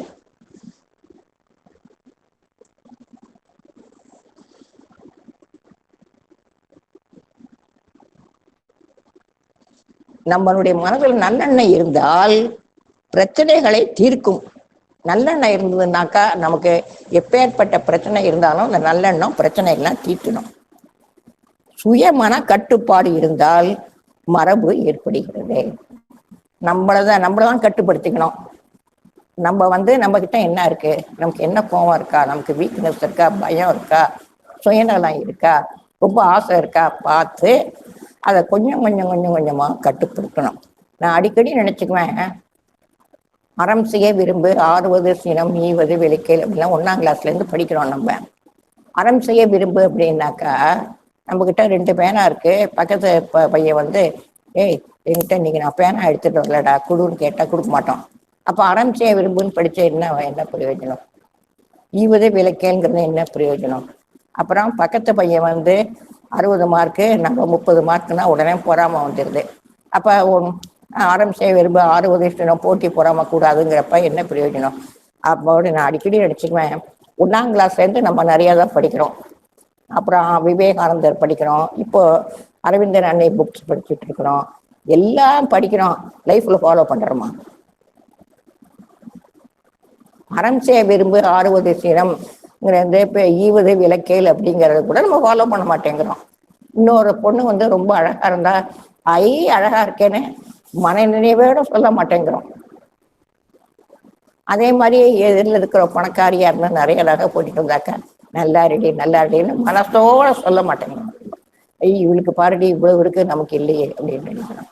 நம்மளுடைய மனதில் நல்லெண்ணெய் இருந்தால் பிரச்சனைகளை தீர்க்கும். நல்லெண்ணெய் இருந்ததுனாக்கா நமக்கு எப்பேற்பட்ட பிரச்சனை இருந்தாலும் அந்த நல்லெண்ணம் பிரச்சனைகள்லாம் தீர்க்கணும். சுயமன கட்டுப்பாடு இருந்தால் மரபு ஏற்படுகிறது. நம்மளதான் கட்டுப்படுத்திக்கணும். நம்ம கிட்ட என்ன இருக்கு, நமக்கு என்ன கோவம் இருக்கா, நமக்கு வீக்னஸ் இருக்கா, பயம் இருக்கா, சுயநலம் இருக்கா, ரொம்ப ஆசை இருக்கா பார்த்து அதை கொஞ்சம் கொஞ்சமா கட்டுப்படுத்தணும். நான் அடிக்கடி நினைச்சுக்குவேன், அறம் செய்ய விரும்பு, ஆறுவது சினம், ஈவது விளக்கேல் அப்படிலாம் 1ஆம் கிளாஸ்ல இருந்து படிக்கிறோம். நம்ம அறம் செய்ய விரும்பு அப்படின்னாக்கா நம்ம கிட்ட 2 பேனா இருக்கு. பக்கத்து பையன் ஏய் என்கிட்ட இன்னைக்கு நான் பேனா எடுத்துட்டு வரலடா குடுன்னு கேட்டா கொடுக்க மாட்டோம். அப்ப அறம் செய்ய விரும்புன்னு படிச்ச என்ன பிரயோஜனம்? ஈவது விளக்கேல்ங்கிறது என்ன பிரயோஜனம்? அப்புறம் பக்கத்து பையன் 60 மார்க்கு, நம்ம 30 மார்க்குன்னா உடனே பொறாம வந்துடுது. அப்ப அறம் செய்ய விரும்ப 60 போட்டி பொறாம கூடாதுங்கிறப்ப என்ன பிரயோஜனம்? அப்போது நான் அடிக்கடி நினைச்சுக்குவேன், 1ஆம் கிளாஸ்ல இருந்து நம்ம நிறைய தான் படிக்கிறோம். அப்புறம் விவேகானந்தர் படிக்கிறோம், இப்போ அரவிந்தர் அன்னை புக்ஸ் படிச்சுட்டு இருக்கிறோம், எல்லாம் படிக்கிறோம். லைஃப்ல ஃபாலோ பண்றோமா? அறம் செய்ய விரும்பு, ஆறுவது சினம், இப்போ ஈவது விளக்கேல் அப்படிங்கறது கூட நம்ம ஃபாலோ பண்ண மாட்டேங்கிறோம். இன்னொரு பொண்ணு ரொம்ப அழகா இருந்தா அழகா இருக்கேன்னு மன நினைவோட சொல்ல மாட்டேங்கிறோம். அதே மாதிரி எதிரில் இருக்கிற பணக்காரியா இருந்தா நிறைய அழகா போட்டுட்டு இருந்தாக்க நல்லா ரெடின்னு மனசோட சொல்ல மாட்டேங்கிறோம். இவளுக்கு பாருடி இவ்வளவு இருக்கு நமக்கு இல்லையே அப்படின்னு நினைக்கிறோம்.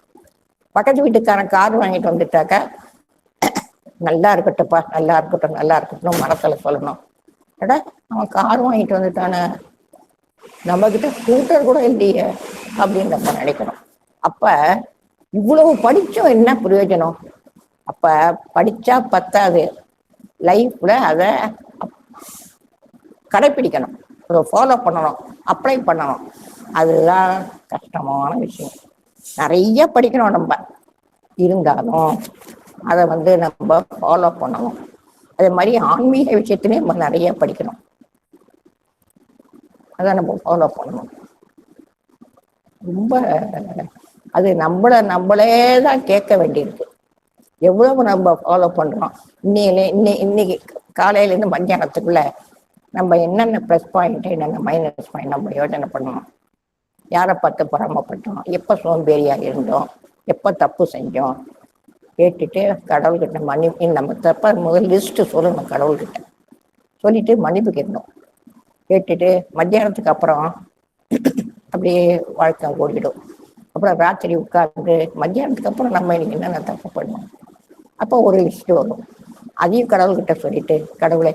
பக்கத்து வீட்டுக்காரன் கார் வாங்கிட்டு வந்துட்டாக்கா நல்லா இருக்கட்டும்ப்பா, நல்லா இருக்கட்டும், நல்லா இருக்கட்டும் மனசுல சொல்லணும். எடா அவன் கார் வாங்கிட்டு வந்துட்டானே, நம்ம கிட்ட ஸ்கூட்டர் கூட இல்லையே அப்படின்னு நம்ம நினைக்கணும். அப்ப இவ்வளவு படிச்சும் என்ன பிரயோஜனம்? அப்ப படிச்சா பத்தாது, லைஃப்ல அதை கடைப்பிடிக்கணும், அதை ஃபாலோ பண்ணணும், அப்ளை பண்ணணும். அதுதான் கஷ்டமான விஷயம். நிறைய படிக்கணும் நம்ம, இருந்தாலும் அதை நம்ம ஃபாலோ பண்ணணும். அதே மாதிரி ஆன்மீக விஷயத்திலே நம்ம நிறைய படிக்கணும், அதை நம்ம ஃபாலோ பண்ணணும். ரொம்ப அது நம்மளே தான் கேட்க வேண்டியிருக்கு, எவ்வளவு நம்ம ஃபாலோ பண்றோம். இன்னைக்கு காலையிலேருந்து மத்தியானத்துக்குள்ள நம்ம என்னென்ன ப்ளஸ் பாயிண்ட் என்னென்ன மைனஸ் பாயிண்ட் நம்ம யோசனை பண்ணணும். யாரை பார்த்து பொறாமப்பட்டோம், எப்போ சோம்பேறியாக இருந்தோம், எப்போ தப்பு செஞ்சோம், கேட்டுட்டு கடவுள்கிட்ட மன்னிப்பு, நம்ம தப்ப முதல் லிஸ்ட்டு சொல்லணும், கடவுள்கிட்ட சொல்லிட்டு மன்னிப்பு கேட்கணும். கேட்டுட்டு மத்தியானத்துக்கு அப்புறம் அப்படியே வாழ்க்கை ஓடிடும். அப்புறம் ராத்திரி உட்கார்ந்து மத்தியானத்துக்கு அப்புறம் நம்ம இன்னைக்கு என்னென்ன தப்பு பண்ணோம், அப்போ ஒரு லிஸ்ட்டு வரும். அதையும் கடவுள்கிட்ட சொல்லிட்டு, கடவுளை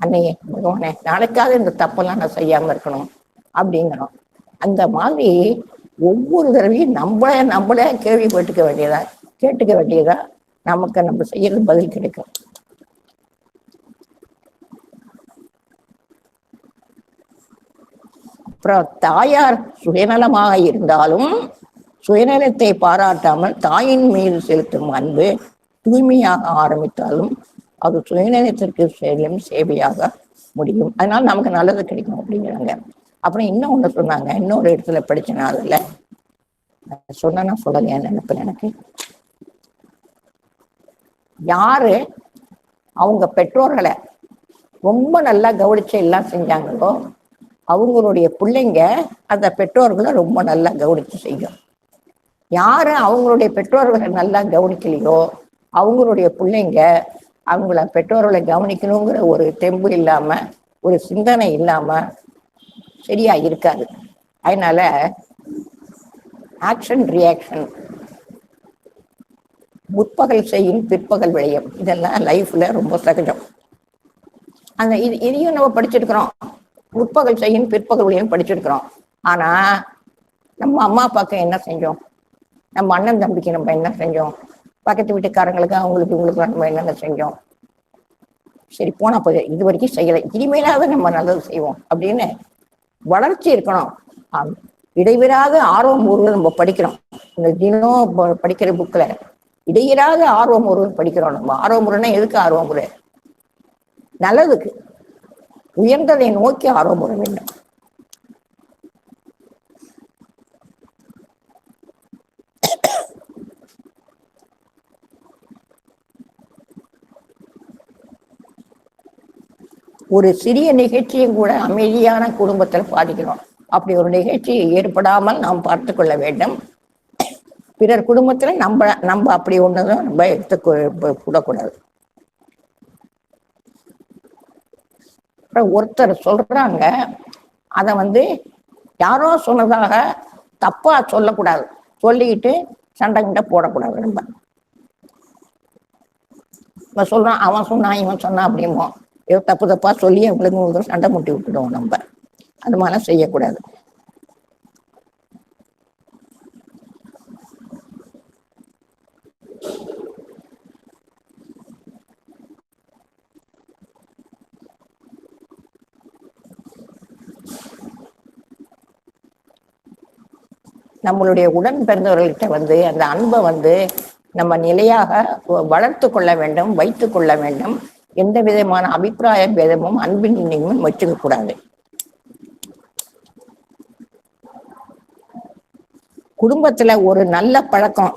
அன்னையே பகவானே நாளைக்காவது இந்த தப்பெல்லாம் நான் செய்யாமல் இருக்கணும் அப்படிங்கணும். அந்த மாதிரி ஒவ்வொரு தடவையும் நம்மளே கேட்டுக்க வேண்டியதா நமக்கு நம்ம செய்யறது பதில் கிடைக்கும். அப்புறம் தாயார் சுயநலமாக இருந்தாலும் சுயநலத்தை பாராட்டாமல் தாயின் மீது செலுத்தும் அன்பு தூய்மையாக ஆரம்பித்தாலும் அது சுயநலத்திற்கு செல்லும் சேவையாக முடியும். அதனால நமக்கு நல்லது கிடைக்கும் அப்படிங்கிறாங்க. அப்புறம் இன்னும் ஒண்ணு சொன்னாங்க, இன்னொரு இடத்துல படிச்சேன்னா, அதுல சொன்னா சொல்லலையா நினைப்பேன். எனக்கு யாரு அவங்க பெற்றோர்களை ரொம்ப நல்லா கவனிச்சு எல்லாம் செஞ்சாங்களோ அவங்களுடைய பிள்ளைங்க அந்த பெற்றோர்களை ரொம்ப நல்லா கவனிச்சு செய்யும். யாரு அவங்களுடைய பெற்றோர்களை நல்லா கவனிக்கலையோ அவங்களுடைய பிள்ளைங்க அவங்கள பெற்றோர்களை கவனிக்கணுங்கிற ஒரு தெம்பு இல்லாம, ஒரு சிந்தனை இல்லாம சரியா இருக்காது. அதனால ஆக்ஷன் ரியாக்ஷன், முற்பகல் செய்யும் பிற்பகல் விளையும், இதெல்லாம் லைஃப்ல ரொம்ப சகஜம். அந்த இதையும் நம்ம படிச்சிருக்கிறோம், முற்பகல் செய்யும் பிற்பகல் விளையும் படிச்சிருக்கிறோம். ஆனா நம்ம அம்மா அப்பாவுக்கு என்ன செஞ்சோம், நம்ம அண்ணன் தம்பிக்கு நம்ம என்ன செஞ்சோம், பக்கத்து வீட்டுக்காரங்களுக்கு அவங்களுக்கு இவங்களுக்கு நம்ம என்னென்ன செஞ்சோம், சரி போனா போது இது வரைக்கும் செய்யலை, இனிமேலாவது நம்ம நல்லது செய்வோம் அப்படின்னு வளர்ச்சி இருக்கணும். இடைவிடாத ஆர்வம் ஒருவர் நம்ம படிக்கிறோம். இந்த தினம் படிக்கிற புக்ல இடையிடாத ஆர்வம் ஒருவர் படிக்கிறோம். நம்ம ஆர்வம் முறைனா எதுக்கு ஆர்வம் முறை? நல்லதுக்கு, உயர்ந்ததை நோக்கி ஆர்வம் முறை வேண்டும். ஒரு சிறிய நிகழ்ச்சியும் கூட அமைதியான குடும்பத்தில் பாதிக்கிறோம். அப்படி ஒரு நிகழ்ச்சி ஏற்படாமல் நாம் பார்த்து கொள்ள வேண்டும். பிறர் குடும்பத்துல நம்ம அப்படி ஒண்ணுதான் நம்ம கூடக்கூடாது. ஒருத்தர் சொல்றாங்க, அதை யாரோ சொன்னதாக தப்பா சொல்லக்கூடாது, சொல்லிக்கிட்டு சண்டை கிட்ட போடக்கூடாது. நம்ம சொல்றான், அவன் சொன்னான் இவன் சொன்னான் அப்படிமோ ஏதோ தப்பா சொல்லி அவங்களுக்கு சண்டை முட்டி விட்டுடுவோம். நம்ம அது மாதிரிலாம் செய்யக்கூடாது. நம்மளுடைய உடன் பிறந்தவர்கள்கிட்ட அந்த அன்பை நம்ம நிலையாக வளர்த்து கொள்ள வேண்டும், வைத்து கொள்ள வேண்டும். எந்த விதமான அபிப்பிராய பேதமும் அன்பின் நினைவும் வச்சுக்க கூடாது. குடும்பத்துல ஒரு நல்ல பழக்கம்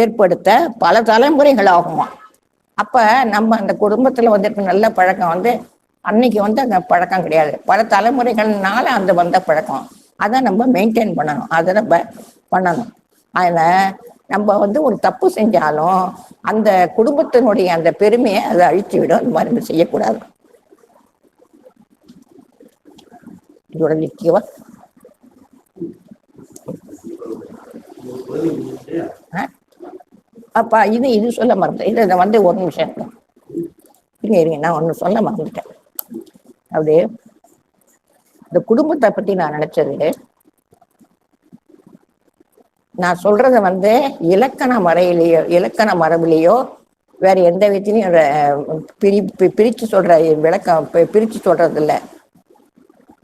ஏற்படுத்த பல தலைமுறைகள் ஆகுமா. அப்ப நம்ம அந்த குடும்பத்துல நல்ல பழக்கம் அன்னைக்கு அந்த பழக்கம் கிடையாது, பல தலைமுறைகள்னால அந்த வந்த பழக்கம். அதை நம்ம மெயின்டைன் பண்ணணும், அதை நம்ம பண்ணணும். அதுல நம்ம ஒரு தப்பு செஞ்சாலும் அந்த குடும்பத்தினுடைய அந்த பெருமையை அதை அழித்து விடும். அந்த மாதிரி செய்யக்கூடாது. இதோட நிச்சயமா அப்பா இது சொல்ல மறந்தேன். இதை வந்து ஒரு நிமிஷம் இருங்க, நான் ஒன்று சொல்ல மறந்துட்டேன். அப்படி இந்த குடும்பத்தை பத்தி நான் நினைச்சது, நான் சொல்றத வந்து இலக்கண மரபிலேயோ வேற எந்த விதத்திலையும் பிரிச்சு சொல்ற விளக்கம் பிரிச்சு சொல்றது இல்லை.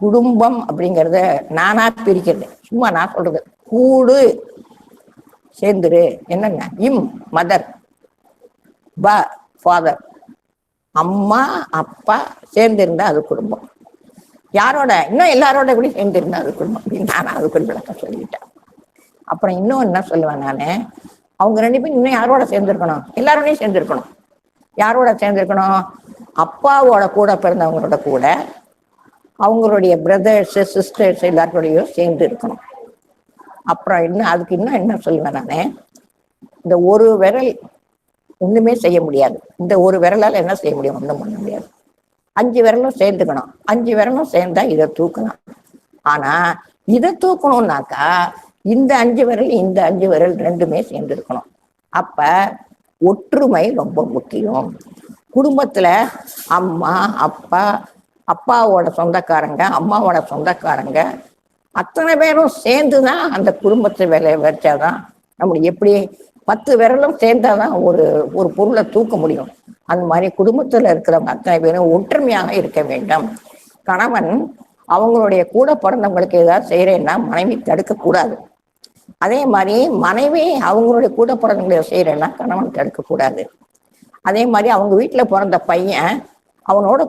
குடும்பம் அப்படிங்கிறத நானா பிரிக்கிறது, சும்மா நான் சொல்றது. கூடு சேர்ந்துரு, என்னங்க, மதர், ஃபாதர், அம்மா அப்பா சேர்ந்திருந்தா அது குடும்பம். யாரோட இன்னும் எல்லாரோட கூட சேர்ந்திருந்தா அது குடும்பம் அப்படின்னு நான் அதுக்கு ஒரு விளக்கம் சொல்லிட்டேன். அப்புறம் இன்னும் என்ன சொல்லுவேன் நானு, அவங்க 2 பேரும் இன்னும் யாரோட சேர்ந்திருக்கணும், எல்லாரோடையும் சேர்ந்திருக்கணும். யாரோட சேர்ந்திருக்கணும், அப்பாவோட கூட பிறந்தவங்களோட கூட, அவங்களுடைய பிரதர்ஸ் சிஸ்டர்ஸ் எல்லாரோடையும் சேர்ந்து இருக்கணும். அப்புறம் அதுக்கு என்ன சொல்லுவேன் நானு, இந்த ஒரு விரல் ஒண்ணுமே செய்ய முடியாது. இந்த ஒரு விரலால என்ன செய்ய முடியும், ஒண்ணும் பண்ண முடியாது. 5 விரலும் சேர்ந்துக்கணும். 5 விரலும் சேர்ந்தா இதை தூக்கணும். ஆனா இதை தூக்கணும்னாக்கா இந்த 5 விரல் இந்த 5 விரல் 2மே சேர்ந்து இருக்கணும். அப்ப ஒற்றுமை ரொம்ப முக்கியம். குடும்பத்துல அம்மா அப்பா, அப்பாவோட சொந்தக்காரங்க, அம்மாவோட சொந்தக்காரங்க அத்தனை பேரும் சேர்ந்துதான் அந்த குடும்பத்தை வேலையை வச்சாதான் நம்மளுக்கு எப்படி 10 விரலும் சேர்ந்தாதான் ஒரு பொருளை தூக்க முடியும். அந்த மாதிரி குடும்பத்துல இருக்கிறவங்க அத்தனை பேரும் ஒற்றுமையாக இருக்க வேண்டும். கணவன் அவங்களுடைய கூட பிறந்தவங்களுக்கு ஏதாவது செய்யறேன்னா மனைவி தடுக்க கூடாது. அதே மாதிரி மனைவி அவங்களுடைய கூட பிறந்தவங்களை செய்யறேன்னா கணவன் தடுக்க கூடாது. அதே மாதிரி அவங்க வீட்டுல பிறந்த பையன் அவனோட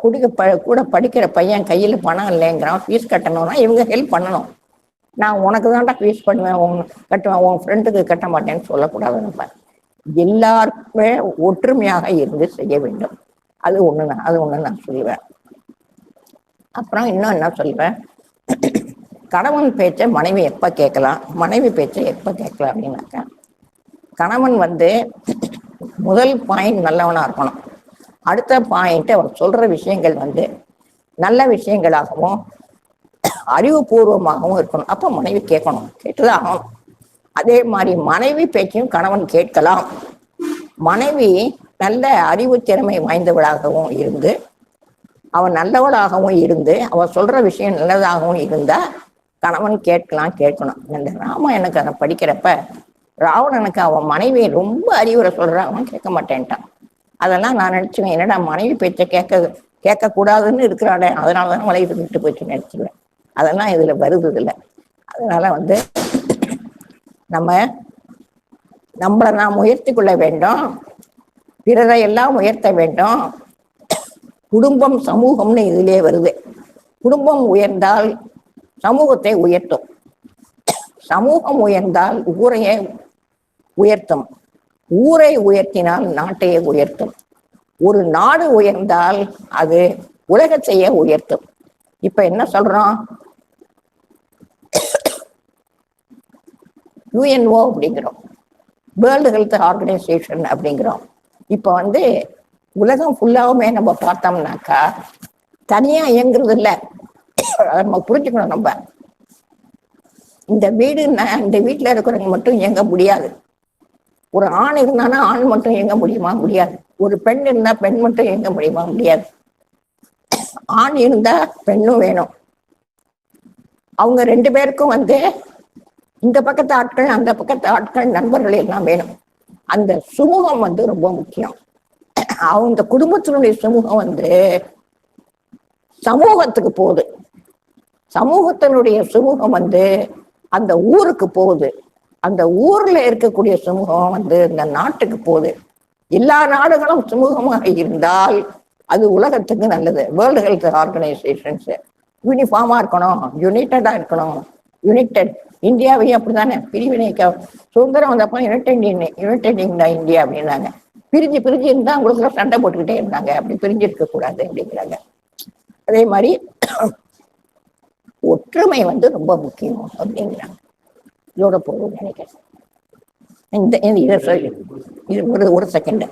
கூட படிக்கிற பையன் கையில பணம் இல்லைங்கிறான், ஃபீஸ் கட்டணும்னா இவங்க ஹெல்ப் பண்ணணும். நான் உனக்கு தான்டா ஃபீஸ் கட்டுவேன், உன் ஃப்ரெண்டுக்கு கட்ட மாட்டேன்னு சொல்லக்கூடாது. நம்ம எல்லாருக்குமே ஒற்றுமையாக இருந்து செய்ய வேண்டும். அது ஒண்ணு நான் சொல்லுவேன். அப்புறம் இன்னும் என்ன சொல்லுவேன், கணவன் பேச்சை மனைவி எப்ப கேட்கலாம், மனைவி பேச்சை எப்ப கேட்கலாம் அப்படின்னாக்கா, கணவன் வந்து முதல் பாயிண்ட் நல்லவனா இருக்கணும். அடுத்த பாயிண்ட் அவர் சொல்ற விஷயங்கள் வந்து நல்ல விஷயங்களாகவும் அறிவுபூர்வமாகவும் இருக்கணும். அப்ப மனைவி கேட்கணும், கேட்டுதான் ஆகணும். அதே மாதிரி மனைவி பேச்சையும் கணவன் கேட்கலாம். மனைவி நல்ல அறிவு திறமை வாய்ந்தவளாகவும் இருந்து, அவன் நல்லவளாகவும் இருந்து, அவன் சொல்ற விஷயம் நல்லதாகவும் இருந்தா கணவன் கேட்கணும். இந்த ராமாயணக்கு அதை படிக்கிறப்ப ராவணனுக்கு அவன் மனைவி ரொம்ப அறிவுரை சொல்ற, அவன் கேட்க மாட்டேன்ட்டான். அதெல்லாம் நான் நினைச்சுவேன், என்னடா மனைவி பேச்சை கேட்க கூடாதுன்னு இருக்கிறானே, அதனாலதான் மனைவி விட்டு போச்சு நினைச்சுவேன். அதெல்லாம் இதுல வருது இல்லை. அதனால வந்து நம்மளை நாம் உயர்த்தி கொள்ள வேண்டும், பிறரை எல்லாம் உயர்த்த வேண்டும். குடும்பம் சமூகம்னு இதுலயே வருது. குடும்பம் உயர்ந்தால் சமூகத்தை உயர்த்தும், சமூகம் உயர்ந்தால் ஊரையே உயர்த்தும், ஊரை உயர்த்தினால் நாட்டையே உயர்த்தும், ஒரு நாடு உயர்ந்தால் அது உலகத்தையே உயர்த்தும். இப்ப என்ன சொல்றோம், யுஎன்ஓ அப்படிங்கிறோம், வேர்ல்டு ஹெல்த் ஆர்கனைசேஷன் அப்படிங்கிறோம். இப்ப வந்து உலகம் ஃபுல்லாவுமே நம்ம பார்த்தோம்னாக்கா தனியா இயங்குறது இல்லை. நம்ம புரிஞ்சுக்கணும், நம்ம இந்த வீட்டுல இருக்கிறவங்க மட்டும் இயங்க முடியாது. ஒரு ஆண் இருந்தானா ஆண் மட்டும் இயங்க முடியுமா, முடியாது. ஒரு பெண் இருந்தா பெண் மட்டும் இயங்க முடியுமா, முடியாது. ஆண் இருந்தா பெண்ணும் வேணும். அவங்க 2 பேருக்கும் வந்து இந்த பக்கத்து ஆட்கள் அந்த பக்கத்து ஆட்கள் நண்பர்கள் எல்லாம் வேணும். அந்த சுமூகம் வந்து ரொம்ப முக்கியம். அவங்க குடும்பத்தினுடைய சமூகம் வந்து சமூகத்துக்கு போகுது, சமூகத்தினுடைய சமூகம் வந்து அந்த ஊருக்கு போகுது, அந்த ஊர்ல இருக்கக்கூடிய சமூகம் வந்து இந்த நாட்டுக்கு போகுது. எல்லா நாடுகளும் சமூகமாக இருந்தால் அது உலகத்துக்கு நல்லது. வேர்ல்டு ஹெல்த் ஆர்கனைசேஷன்ஸ் யூனிஃபார்மா இருக்கணும், யுனைடடா இருக்கணும். யுனைடெட் இந்தியாவையும் அப்படித்தானே பிரிவினைக்க சுதந்திரம் வந்தப்போ யுனைடெட் இந்தியா அப்படின்னாங்க. பிரிஞ்சு இருந்தா அவங்களுக்குள்ள சண்டை போட்டுக்கிட்டே இருந்தாங்க. அப்படி பிரிஞ்சு இருக்க கூடாது அப்படிங்கிறாங்க. அதே மாதிரி ஒற்றுமை வந்து ரொம்ப முக்கியம் அப்படிங்கிறாங்க. இதோட போதும் நினைக்கிறேன். இது ஒரு செகண்ட்.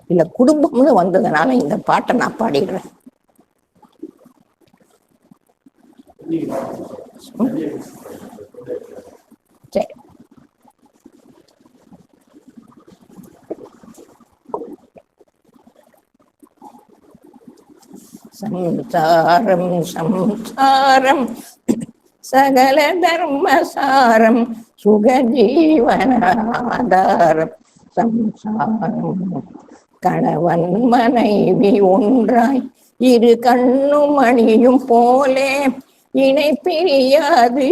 இந்த குடும்பம்னு வந்ததுனால இந்த பாட்டை நான் பாடிடுறேன். சரி. சம்சாரம் சம்சாரம் சகல தர்மசாரம் சுகஜீவனாதாரம் சம்சாரம். கணவன் மனைவி ஒன்றாய் இரு கண்ணும் மணியும் போலே இணை பிரியாது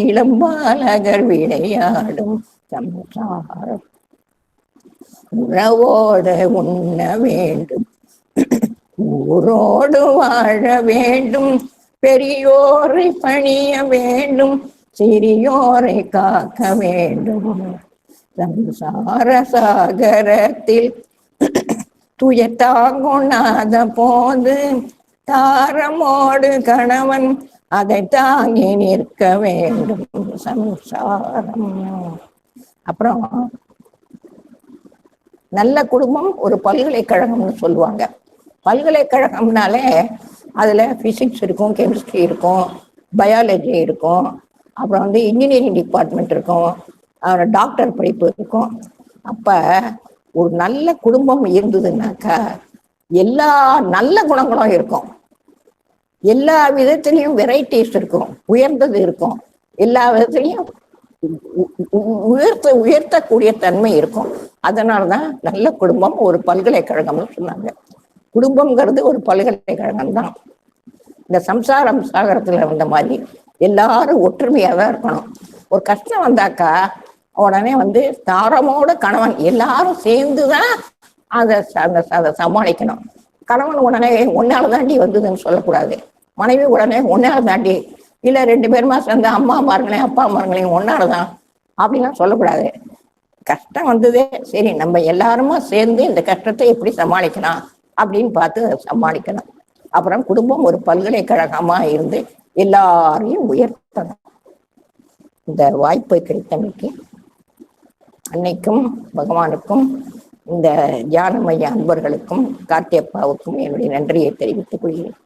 இளம்பாலகர் விளையாடும் சம்சாரம். உறவோட உண்ண வேண்டும், ஊரோடு வாழ வேண்டும், பெரியோரை பணிய வேண்டும், சிறியோரை காக்க வேண்டும். சம்சார சாகரத்தில் துயத்தாங்குணாத போது தாரமோடு கணவன் அதை தாங்கி நிற்க வேண்டும். சம்சாரம். அப்புறம் நல்ல குடும்பம் ஒரு பல்கலைக்கழகம்னு சொல்லுவாங்க. பல்கலைக்கழகம்னாலே அதுல பிசிக்ஸ் இருக்கும், கெமிஸ்ட்ரி இருக்கும், பயாலஜி இருக்கும், அப்புறம் இன்ஜினியரிங் டிபார்ட்மெண்ட் இருக்கும், டாக்டர் படிப்பு இருக்கும். அப்ப ஒரு நல்ல குடும்பம் இருந்ததுன்னாக்கா எல்லா நல்ல குணங்களும் இருக்கும், எல்லா விதத்திலையும் வெரைட்டிஸ் இருக்கும், உயர்ந்தது இருக்கும், எல்லா விதத்திலையும் உயர்த்தக்கூடிய தன்மை இருக்கும். அதனாலதான் நல்ல குடும்பம் ஒரு பல்கலைக்கழகம்னு சொன்னாங்க. குடும்பம்ங்கிறது ஒரு பல்கலைக்கழகம் தான். இந்த சம்சாரம் சாகரத்துல வந்த மாதிரி எல்லாரும் ஒற்றுமையா தான் இருக்கணும். ஒரு கஷ்டம் வந்தாக்கா உடனே தாரமோட கணவன் எல்லாரும் சேர்ந்துதான் அதை சமாளிக்கணும். கணவன் உடனே ஒன்னால தாண்டி வந்ததுன்னு சொல்லக்கூடாது. மனைவி உடனே ஒன்னால தாண்டி, இல்ல 2 பேருமா சேர்ந்து அம்மா மாருங்களையும் அப்பா மாருங்களையும் ஒன்னாலதான் அப்படின்லாம் சொல்லக்கூடாது. கஷ்டம் வந்ததே சரி, நம்ம எல்லாருமா சேர்ந்து இந்த கஷ்டத்தை எப்படி சமாளிக்கலாம் அப்படின்னு பார்த்து சமாளிக்கணும். அப்புறம் குடும்பம் ஒரு பல்கலைக்கழகமா இருந்து எல்லாரையும் உயர்த்தணும். இந்த வாய்ப்பை கிடைத்தமைக்கு அன்னைக்கும் பகவானுக்கும் இந்த தியான மைய அன்பர்களுக்கும் கார்த்தியப்பாவுக்கும் என்னுடைய நன்றியை தெரிவித்துக் கொள்கிறேன்.